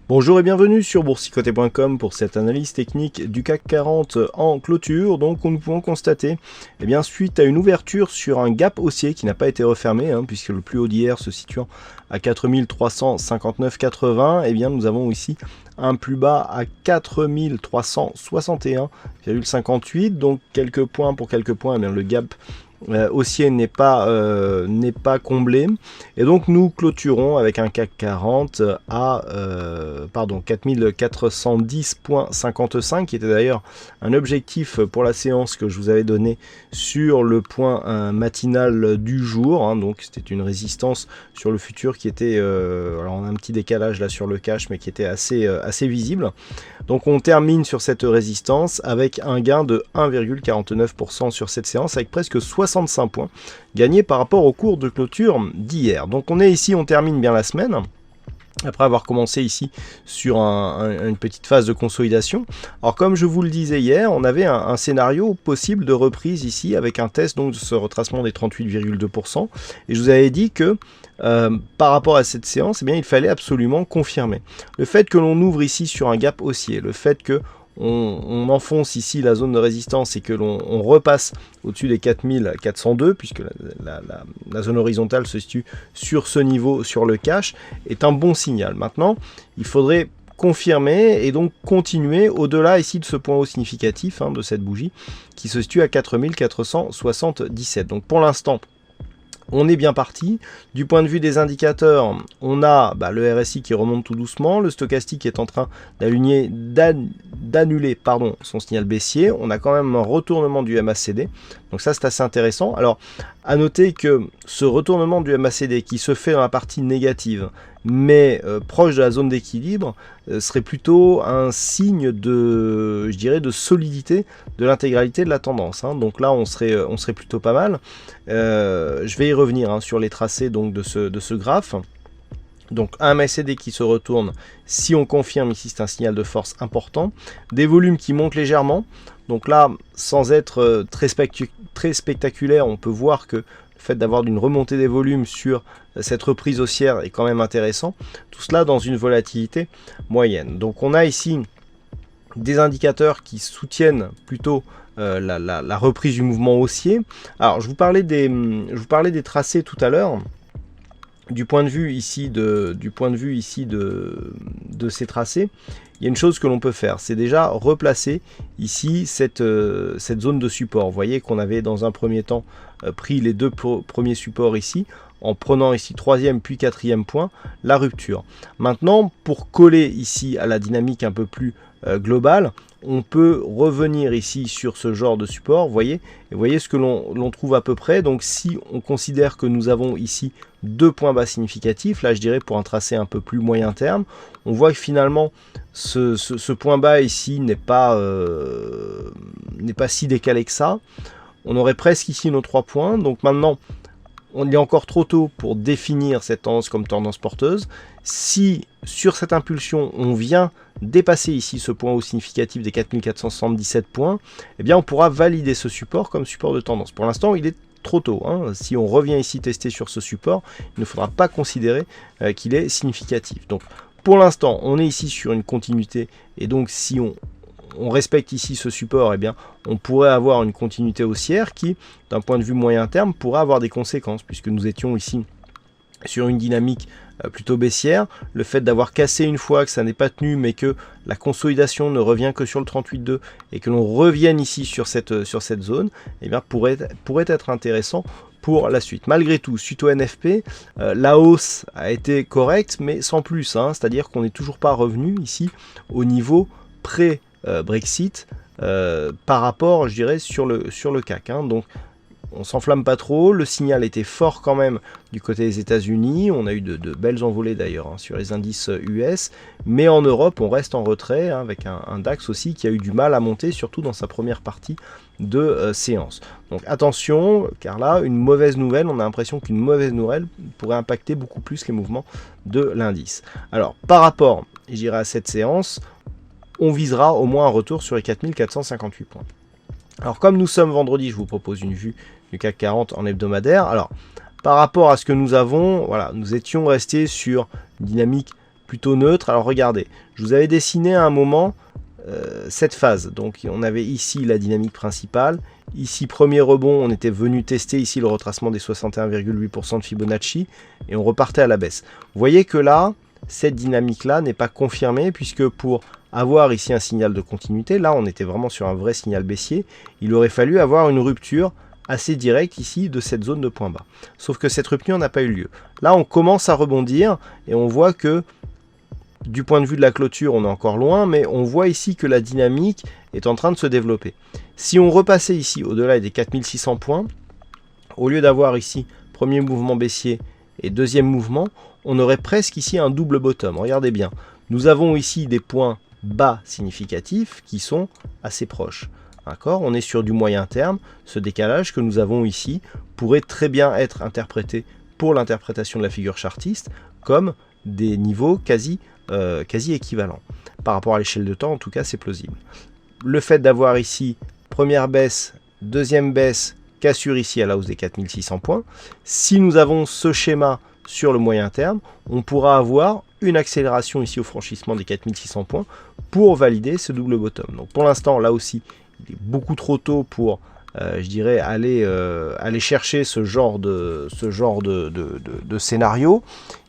Bonjour et bienvenue sur boursicoté.com pour cette analyse technique du CAC 40 en clôture. Donc nous pouvons constater, suite à une ouverture sur un gap haussier qui n'a pas été refermé, puisque le plus haut d'hier se situant à 4359,80, nous avons ici un plus bas à 4361,58. Donc quelques points pour quelques points, le gap haussier n'est pas comblé, et donc nous clôturons avec un CAC 40 à 4410,55, qui était d'ailleurs un objectif pour la séance que je vous avais donné sur le point matinal du jour, donc c'était une résistance sur le futur qui était, alors on a un petit décalage là sur le cash, mais qui était assez visible. Donc on termine sur cette résistance avec un gain de 1,49% sur cette séance, avec presque 65 points gagnés par rapport au cours de clôture d'hier. Donc on est ici, on termine bien la semaine, après avoir commencé ici sur une petite phase de consolidation. Alors comme je vous le disais hier, on avait un scénario possible de reprise ici avec un test donc de ce retracement des 38,2%, et je vous avais dit que par rapport à cette séance, il fallait absolument confirmer. Le fait que l'on ouvre ici sur un gap haussier, le fait que on enfonce ici la zone de résistance et que l'on repasse au-dessus des 4402, puisque la zone horizontale se situe sur ce niveau sur le cash, est un bon signal. Maintenant, il faudrait confirmer et donc continuer au-delà ici de ce point haut significatif de cette bougie qui se situe à 4477. Donc pour l'instant, on est bien parti. Du point de vue des indicateurs, on a le RSI qui remonte tout doucement, le stochastique qui est en train d'annuler son signal baissier. On a quand même un retournement du MACD, donc ça c'est assez intéressant. Alors à noter que ce retournement du MACD qui se fait dans la partie négative, mais proche de la zone d'équilibre, serait plutôt un signe de, je dirais, de solidité de l'intégralité de la tendance. Donc là on serait plutôt pas mal. Je vais y revenir sur les tracés donc de ce graphe. Donc un MACD qui se retourne, si on confirme ici, c'est un signal de force important. Des volumes qui montent légèrement. Donc là, sans être très spectaculaire, on peut voir que le fait d'avoir une remontée des volumes sur cette reprise haussière est quand même intéressant. Tout cela dans une volatilité moyenne. Donc on a ici des indicateurs qui soutiennent plutôt la reprise du mouvement haussier. Alors je vous parlais des tracés tout à l'heure. Du point de vue ici de ces tracés, il y a une chose que l'on peut faire, c'est déjà replacer ici cette zone de support. Vous voyez qu'on avait dans un premier temps pris les deux premiers supports ici, en prenant ici troisième puis quatrième point, la rupture. Maintenant, pour coller ici à la dynamique un peu plus globale, on peut revenir ici sur ce genre de support, vous voyez ce que l'on trouve à peu près. Donc si on considère que nous avons ici deux points bas significatifs, là je dirais pour un tracé un peu plus moyen terme, on voit que finalement ce point bas ici n'est pas si décalé que ça. On aurait presque ici nos 3 points, donc maintenant on est encore trop tôt pour définir cette tendance comme tendance porteuse. Si sur cette impulsion on vient dépasser ici ce point haut significatif des 4477 points, on pourra valider ce support comme support de tendance. Pour l'instant il est trop tôt. Si on revient ici tester sur ce support, il ne faudra pas considérer qu'il est significatif. Donc pour l'instant on est ici sur une continuité, et donc si on respecte ici ce support, on pourrait avoir une continuité haussière qui, d'un point de vue moyen terme, pourrait avoir des conséquences, puisque nous étions ici sur une dynamique plutôt baissière. Le fait d'avoir cassé une fois, que ça n'est pas tenu, mais que la consolidation ne revient que sur le 38,2 et que l'on revienne ici sur cette zone, pourrait être intéressant pour la suite. Malgré tout, suite au NFP, la hausse a été correcte, mais sans plus, c'est-à-dire qu'on n'est toujours pas revenu ici au niveau pré-Brexit par rapport, je dirais, sur le CAC. Donc on s'enflamme pas trop, le signal était fort quand même du côté des États-Unis, on a eu de belles envolées d'ailleurs sur les indices US, mais en Europe on reste en retrait, avec un DAX aussi qui a eu du mal à monter, surtout dans sa première partie de séance. Donc attention, car là, une mauvaise nouvelle, on a l'impression qu'une mauvaise nouvelle pourrait impacter beaucoup plus les mouvements de l'indice. Alors par rapport, je dirais, à cette séance, on visera au moins un retour sur les 4458 points. Alors comme nous sommes vendredi, je vous propose une vue du CAC 40 en hebdomadaire. Alors par rapport à ce que nous avons, voilà, nous étions restés sur une dynamique plutôt neutre. Alors regardez, je vous avais dessiné à un moment cette phase. Donc on avait ici la dynamique principale. Ici, premier rebond, on était venu tester ici le retracement des 61,8% de Fibonacci et on repartait à la baisse. Vous voyez que là, cette dynamique-là n'est pas confirmée puisque pour avoir ici un signal de continuité, là on était vraiment sur un vrai signal baissier, il aurait fallu avoir une rupture assez directe ici de cette zone de point bas. Sauf que cette rupture n'a pas eu lieu. Là on commence à rebondir et on voit que du point de vue de la clôture, on est encore loin, mais on voit ici que la dynamique est en train de se développer. Si on repassait ici au-delà des 4600 points, au lieu d'avoir ici premier mouvement baissier et deuxième mouvement, on aurait presque ici un double bottom. Regardez bien, nous avons ici des points bas significatifs qui sont assez proches. D'accord ? On est sur du moyen terme. Ce décalage que nous avons ici pourrait très bien être interprété pour l'interprétation de la figure chartiste comme des niveaux quasi équivalents. Par rapport à l'échelle de temps, en tout cas, c'est plausible. Le fait d'avoir ici première baisse, deuxième baisse, cassure ici à la hausse des 4600 points, si nous avons ce schéma sur le moyen terme, on pourra avoir une accélération ici au franchissement des 4600 points pour valider ce double bottom. Donc pour l'instant, là aussi, il est beaucoup trop tôt pour je dirais aller chercher ce genre de scénario.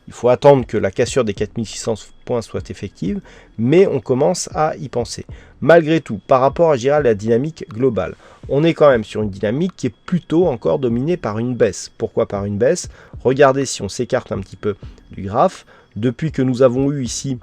Il faut attendre que la cassure des 4600 points soit effective, mais on commence à y penser. Malgré tout, par rapport à la dynamique globale, on est quand même sur une dynamique qui est plutôt encore dominée par une baisse. Pourquoi par une baisse? Regardez si on s'écarte un petit peu du graphe, depuis que nous avons eu ici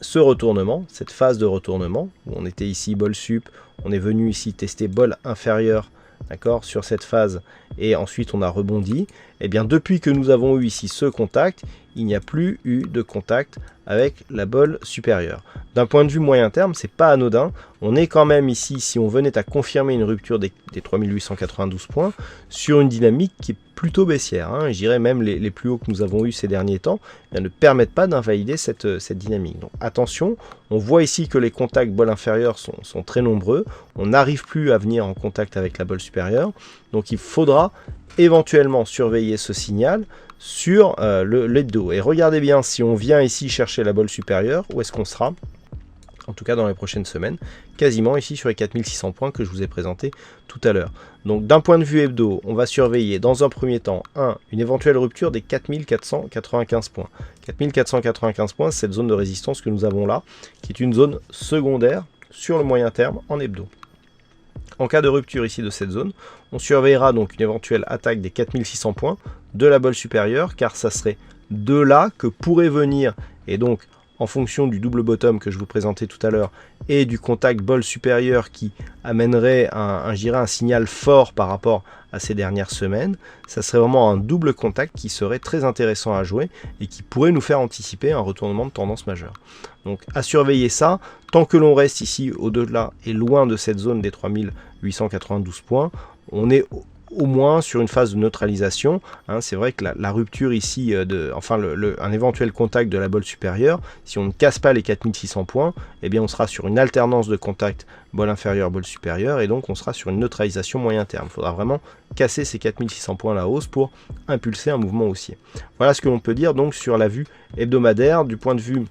ce retournement, cette phase de retournement, où on était ici bol sup, on est venu ici tester bol inférieur, d'accord, sur cette phase, et ensuite on a rebondi, et bien depuis que nous avons eu ici ce contact, il n'y a plus eu de contact avec la bol supérieure. D'un point de vue moyen terme, c'est pas anodin, on est quand même ici, si on venait à confirmer une rupture des 3892 points, sur une dynamique qui est plutôt baissière, hein. Je dirais même les plus hauts que nous avons eu ces derniers temps ne permettent pas d'invalider cette dynamique. Donc attention, on voit ici que les contacts bol inférieur sont très nombreux, on n'arrive plus à venir en contact avec la bol supérieure, donc il faudra éventuellement surveiller ce signal sur l'hebdo. Et regardez bien, si on vient ici chercher la bol supérieure, où est-ce qu'on sera? En tout cas dans les prochaines semaines, quasiment ici sur les 4600 points que je vous ai présenté tout à l'heure. Donc d'un point de vue hebdo, on va surveiller dans un premier temps, une éventuelle rupture des 4495 points. 4495 points, c'est cette zone de résistance que nous avons là, qui est une zone secondaire sur le moyen terme en hebdo. En cas de rupture ici de cette zone, on surveillera donc une éventuelle attaque des 4600 points de la bol supérieure, car ça serait de là que pourrait venir, et donc en fonction du double bottom que je vous présentais tout à l'heure et du contact bol supérieur qui amènerait un signal fort par rapport à ces dernières semaines, ça serait vraiment un double contact qui serait très intéressant à jouer et qui pourrait nous faire anticiper un retournement de tendance majeure. Donc à surveiller ça, tant que l'on reste ici au-delà et loin de cette zone des 3892 points, on est au moins sur une phase de neutralisation, hein. C'est vrai que la rupture ici, un éventuel contact de la bol supérieure, si on ne casse pas les 4600 points, eh bien on sera sur une alternance de contact bol inférieur, bol supérieur, et donc on sera sur une neutralisation moyen terme. Il faudra vraiment casser ces 4600 points à la hausse pour impulser un mouvement haussier. Voilà ce que l'on peut dire donc sur la vue hebdomadaire. Du point de vue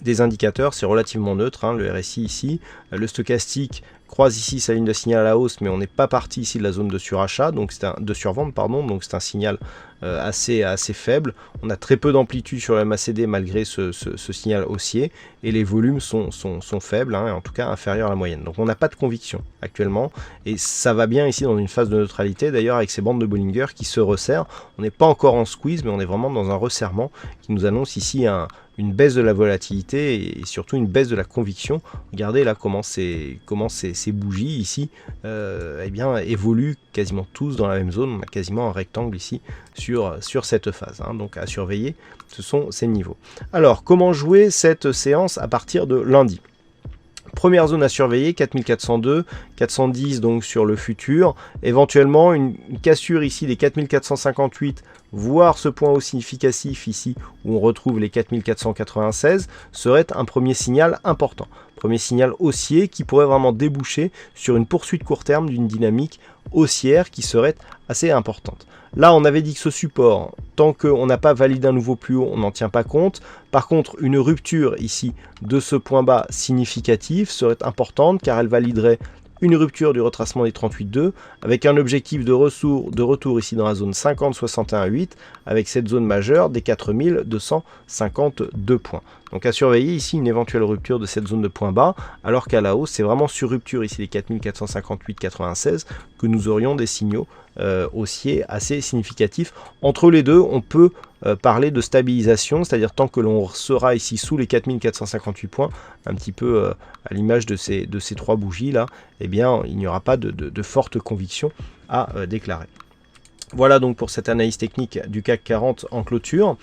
des indicateurs, c'est relativement neutre, hein. Le RSI ici, le stochastique croise ici sa ligne de signal à la hausse, mais on n'est pas parti ici de la zone de surachat, donc de survente, pardon, donc c'est un signal assez faible. On a très peu d'amplitude sur le MACD malgré ce signal haussier, et les volumes sont faibles, hein, en tout cas inférieurs à la moyenne. Donc on n'a pas de conviction actuellement, et ça va bien ici dans une phase de neutralité, d'ailleurs avec ces bandes de Bollinger qui se resserrent. On n'est pas encore en squeeze, mais on est vraiment dans un resserrement qui nous annonce ici une baisse de la volatilité et surtout une baisse de la conviction. Regardez là comment ces bougies ici évoluent quasiment tous dans la même zone. On a quasiment un rectangle ici sur cette phase, hein. Donc à surveiller, ce sont ces niveaux. Alors comment jouer cette séance à partir de lundi? Première zone à surveiller, 4402, 410 donc sur le futur, éventuellement une cassure ici des 4458, voire ce point haut significatif ici où on retrouve les 4496, serait un premier signal important. premier signal haussier qui pourrait vraiment déboucher sur une poursuite court terme d'une dynamique haussière qui serait assez importante. Là, on avait dit que ce support, tant qu'on n'a pas validé un nouveau plus haut, on n'en tient pas compte. Par contre, une rupture ici de ce point bas significatif serait importante car elle validerait une rupture du retracement des 38,2 avec un objectif de retour ici dans la zone 50-61,8 avec cette zone majeure des 4252 points. Donc à surveiller ici une éventuelle rupture de cette zone de point bas, alors qu'à la hausse, c'est vraiment sur rupture ici des 4458,96 que nous aurions des signaux haussiers assez significatifs. Entre les deux, on peut parler de stabilisation, c'est-à-dire tant que l'on sera ici sous les 4458 points, un petit peu à l'image de ces trois bougies là, eh bien il n'y aura pas de forte conviction à déclarer. Voilà donc pour cette analyse technique du CAC 40 en clôture.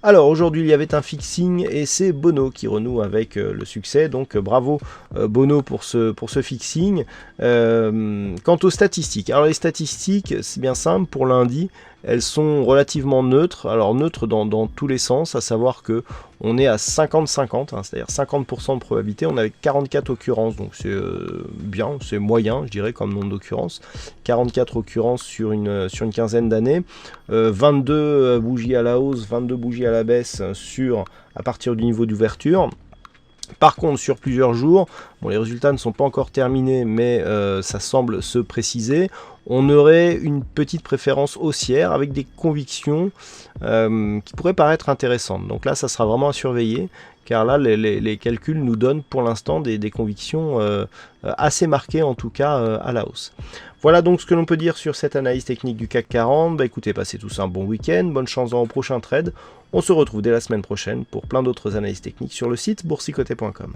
Alors aujourd'hui il y avait un fixing et c'est Bono qui renoue avec le succès, donc bravo Bono pour ce fixing. Quant aux statistiques, alors les statistiques c'est bien simple, pour lundi elles sont relativement neutres, alors neutres dans tous les sens, à savoir que on est à 50-50, hein, c'est-à-dire 50% de probabilité, on a 44 occurrences, donc c'est bien, c'est moyen je dirais comme nombre d'occurrences, 44 occurrences sur une quinzaine d'années, 22 bougies à la hausse, 22 bougies à la baisse à partir du niveau d'ouverture. Par contre, sur plusieurs jours, bon, les résultats ne sont pas encore terminés, mais ça semble se préciser. On aurait une petite préférence haussière avec des convictions qui pourraient paraître intéressantes. Donc là, ça sera vraiment à surveiller, car là, les calculs nous donnent pour l'instant des convictions assez marquées, en tout cas à la hausse. Voilà donc ce que l'on peut dire sur cette analyse technique du CAC 40. Bah, écoutez, passez tous un bon week-end, bonne chance dans vos prochains trades. On se retrouve dès la semaine prochaine pour plein d'autres analyses techniques sur le site boursicoté.com.